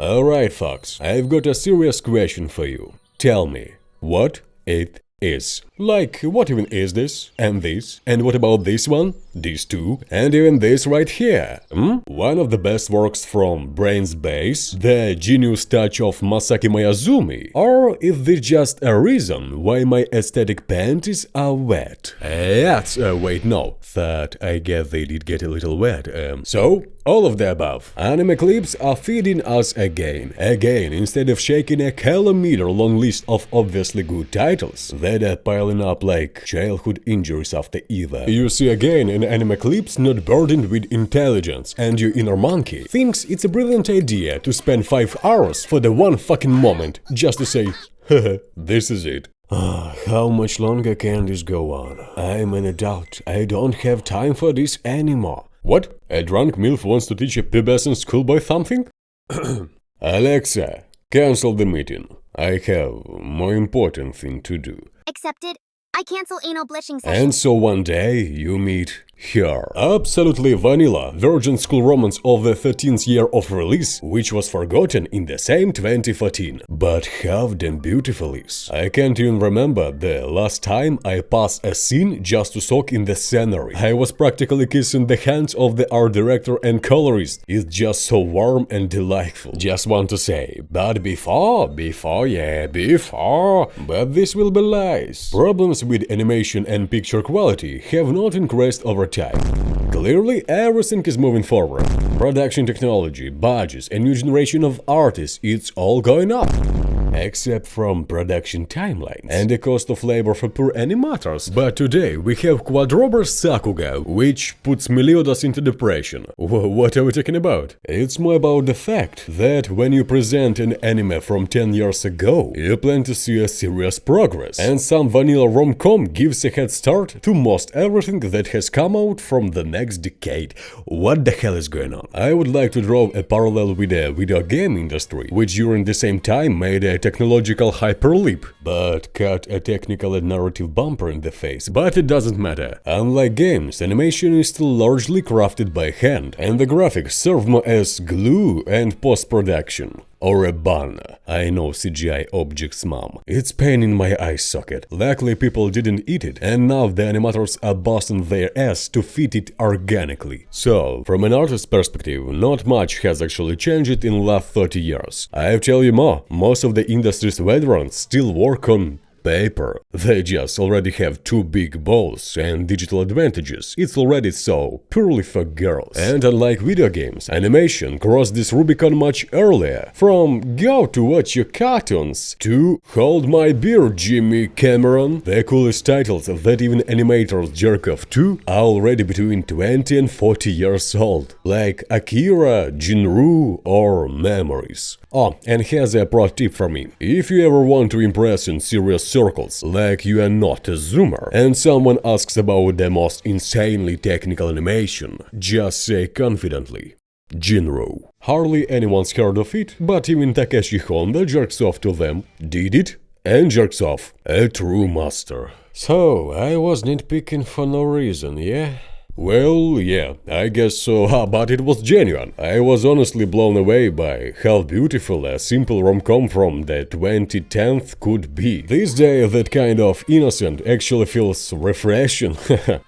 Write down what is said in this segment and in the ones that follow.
Alright, Fox, I've got a serious question for you. Tell me, what it is. Like, what even is this? And this? And what about this one? These two? And even this right here? One of the best works from Brain's Base? The genius touch of Masaki Mayazumi? Or is this just a reason why my aesthetic panties are wet? Wait, no. That I guess they did get a little wet. So, all of the above. Anime clips are feeding us again. Instead of shaking a kilometer-long list of obviously good titles that are piling up like childhood injuries after either. You see again in anime clips not burdened with intelligence, and your inner monkey thinks it's a brilliant idea to spend 5 hours for the one fucking moment just to say, haha, this is it. How much longer can this go on? I'm an adult. I don't have time for this anymore. What? A drunk MILF wants to teach a pubescent schoolboy something? Alexa, cancel the meeting. I have more important thing to do. Accepted. I cancel anal blishing session. And so one day you meet her. Absolutely vanilla, virgin school romance of the 13th year of release, which was forgotten in the same 2014. But how damn beautiful is. I can't even remember the last time I passed a scene just to soak in the scenery. I was practically kissing the hands of the art director and colorist. It's just so warm and delightful. Just want to say, but before, but this will be lies. Problems with animation and picture quality have not increased over time. Clearly, everything is moving forward. Production technology, budgets, a new generation of artists, it's all going up. Except from production timelines and the cost of labor for poor animators. But today we have Quadrober Sakuga, which puts Meliodas into depression. What are we talking about? It's more about the fact that when you present an anime from 10 years ago, you plan to see a serious progress, and some vanilla rom-com gives a head start to most everything that has come out from the next decade. What the hell is going on? I would like to draw a parallel with the video game industry, which during the same time made a technological hyperleap, but cut a technical and narrative bumper in the face. But it doesn't matter. Unlike games, animation is still largely crafted by hand, and the graphics serve more as glue and post-production. Or a bun. I know CGI objects, mom. It's pain in my eye socket. Luckily people didn't eat it, and now the animators are busting their ass to fit it organically. So, from an artist's perspective, not much has actually changed in the last 30 years. I'll tell you more, most of the industry's veterans still work on paper. They just already have 2 big balls and digital advantages. It's already so purely for girls. And unlike video games, animation crossed this Rubicon much earlier. From go to watch your cartoons to hold my beer, Jimmy Cameron. The coolest titles that even animators jerk off to are already between 20 and 40 years old. Like Akira, Jinru or Memories. Oh, and here's a pro tip from me. If you ever want to impress in serious circles, like you are not a zoomer, and someone asks about the most insanely technical animation, just say confidently, Jinro. Hardly anyone's heard of it, but even Takeshi Honda jerks off to them, did it, and jerks off. A true master. So, I was nitpicking for no reason, yeah? Well, yeah, I guess so, but it was genuine. I was honestly blown away by how beautiful a simple rom-com from the 2010th could be. These days, that kind of innocent actually feels refreshing.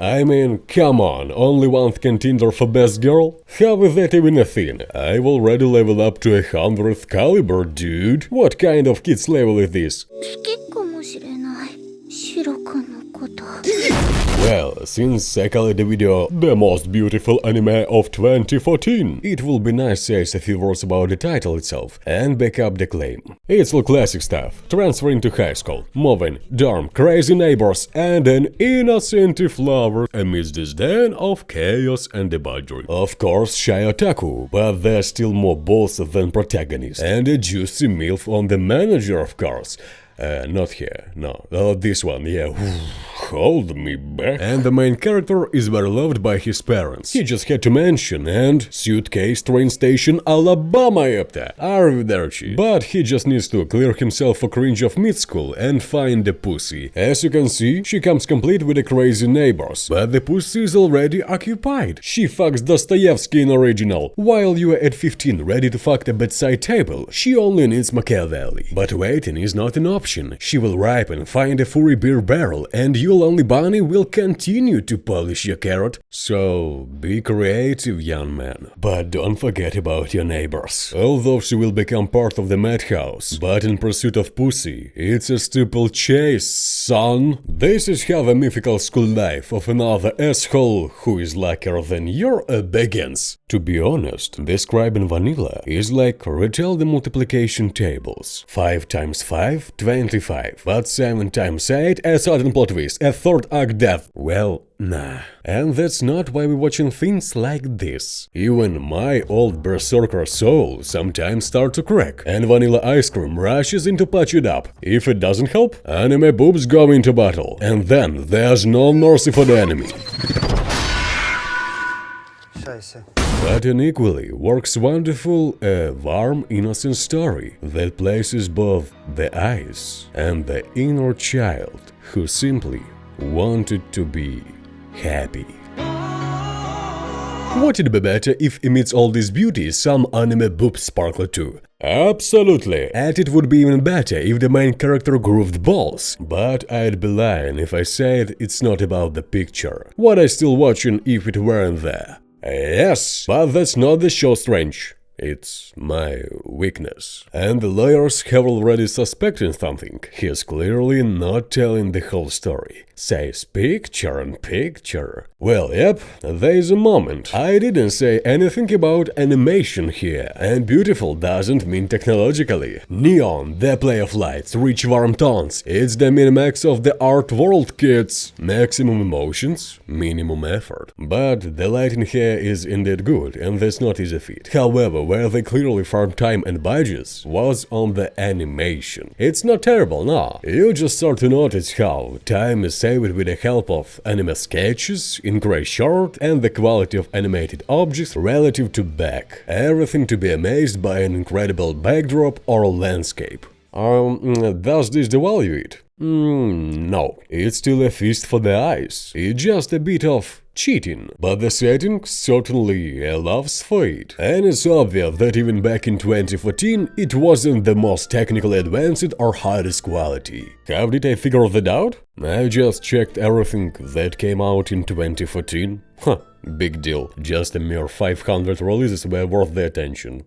I mean, come on, only one can Tinder for best girl? How is that even a thing? I've already leveled up to 100th caliber, dude. What kind of kids level is this? Well, since I called the video the most beautiful anime of 2014, it will be nice to say a few words about the title itself and back up the claim. It's all classic stuff. Transferring to high school, moving, dorm, crazy neighbors, and an innocent flower amidst this den of chaos and debauchery. Of course, shy otaku, but there's still more balls than protagonists, and a juicy MILF on the manager, of course. Not here, no. Oh, this one, yeah. Hold me back. And the main character is very loved by his parents. He just had to mention and suitcase train station Alabama yapta. Arrivederci. But he just needs to clear himself for cringe of mid-school and find the pussy. As you can see, she comes complete with the crazy neighbors. But the pussy is already occupied. She fucks Dostoevsky in original. While you are at 15 ready to fuck the bedside table, she only needs Machiavelli. But waiting is not an option. She will ripen, find a furry beer barrel, and you'll only bunny will continue to polish your carrot. So, be creative, young man. But don't forget about your neighbors. Although she will become part of the madhouse, but in pursuit of pussy, it's a stupid chase, son. This is how the mythical school life of another asshole who is luckier than you begins. To be honest, describing vanilla is like retell the multiplication tables. 5 times 5, 25. But 7 times 8, a sudden plot twist, a third act death. Well, nah. And that's not why we're watching things like this. Even my old berserker soul sometimes starts to crack, and vanilla ice cream rushes in to patch it up. If it doesn't help, anime boobs go into battle, and then there's no mercy for the enemy. But an equally works wonderful, warm, innocent story that places both the eyes and the inner child who simply wanted to be happy. Would it be better if amidst all this beauty some anime boob sparkle too? Absolutely! And it would be even better if the main character grooved balls. But I'd be lying if I said it's not about the picture. What I still watching if it weren't there? Yes, but that's not the show's strength. It's my weakness. And the lawyers have already suspected something. He's clearly not telling the whole story. Says picture and picture. Well, yep, there's a moment. I didn't say anything about animation here. And beautiful doesn't mean technologically. Neon, the play of lights, rich warm tones. It's the minimax of the art world, kids. Maximum emotions, minimum effort. But the lighting here is indeed good, and that's not easy feat. However, where they clearly found time and budgets was on the animation. It's not terrible, no. You just start to notice how time is saved with the help of anime sketches in gray short and the quality of animated objects relative to back. Everything to be amazed by an incredible backdrop or landscape. Does this devalue it? No. It's still a feast for the eyes. It's just a bit of cheating, but the setting certainly allows for it. And it's obvious that even back in 2014, it wasn't the most technically advanced or highest quality. How did I figure that out? I just checked everything that came out in 2014. Big deal. Just a mere 500 releases were worth the attention.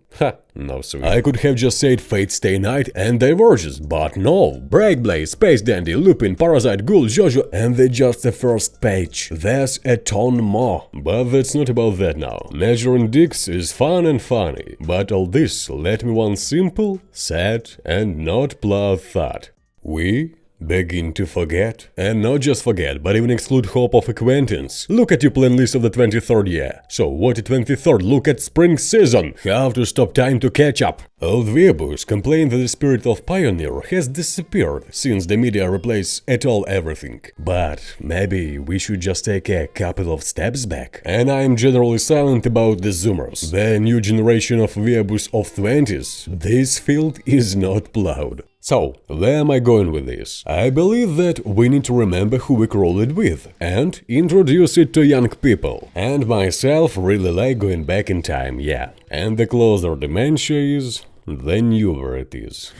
No sweet. I could have just said Fate Stay Night and Diverges, but no. Breakblade, Space Dandy, Lupin, Parasite, Ghoul, JoJo, and they're just the first page. There's a ton more. But that's not about that now. Measuring dicks is fun and funny. But all this let me one simple, sad, and not plot thought. We begin to forget. And not just forget, but even exclude hope of acquaintance. Look at your plan list of the 23rd year. So what is 23rd? Look at spring season. How to stop time to catch up. Old weeaboos complain that the spirit of pioneer has disappeared since the media replaced at all everything. But maybe we should just take a couple of steps back. And I'm generally silent about the zoomers, the new generation of weeaboos of 20s. This field is not plowed. So, where am I going with this? I believe that we need to remember who we crawled with and introduce it to young people. And myself really like going back in time, yeah. And the closer dementia is, the newer it is.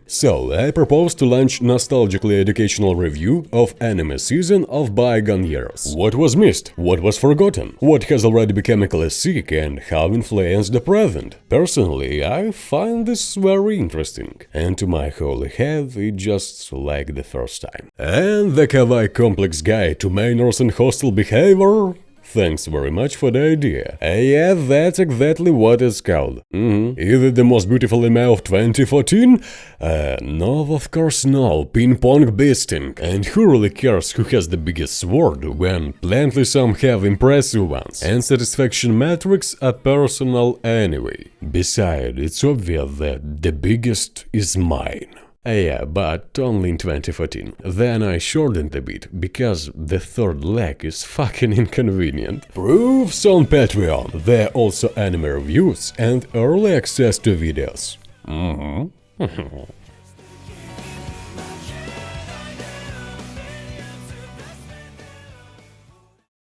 So, I propose to launch nostalgically educational review of anime season of bygone years. What was missed? What was forgotten? What has already become a classic and how influenced the present? Personally, I find this very interesting. And to my holy head, it just like the first time. And the Kawai Complex guide to Manors and Hostel Behavior? Thanks very much for the idea. Yeah, that's exactly what it's called. Is it the most beautiful anime of 2014? No, of course no. Ping-pong beasting. And who really cares who has the biggest sword when plenty some have impressive ones? And satisfaction metrics are personal anyway. Besides, it's obvious that the biggest is mine. Yeah, but only in 2014. Then I shortened a bit, because the third leg is fucking inconvenient. Proofs on Patreon. There are also anime reviews and early access to videos.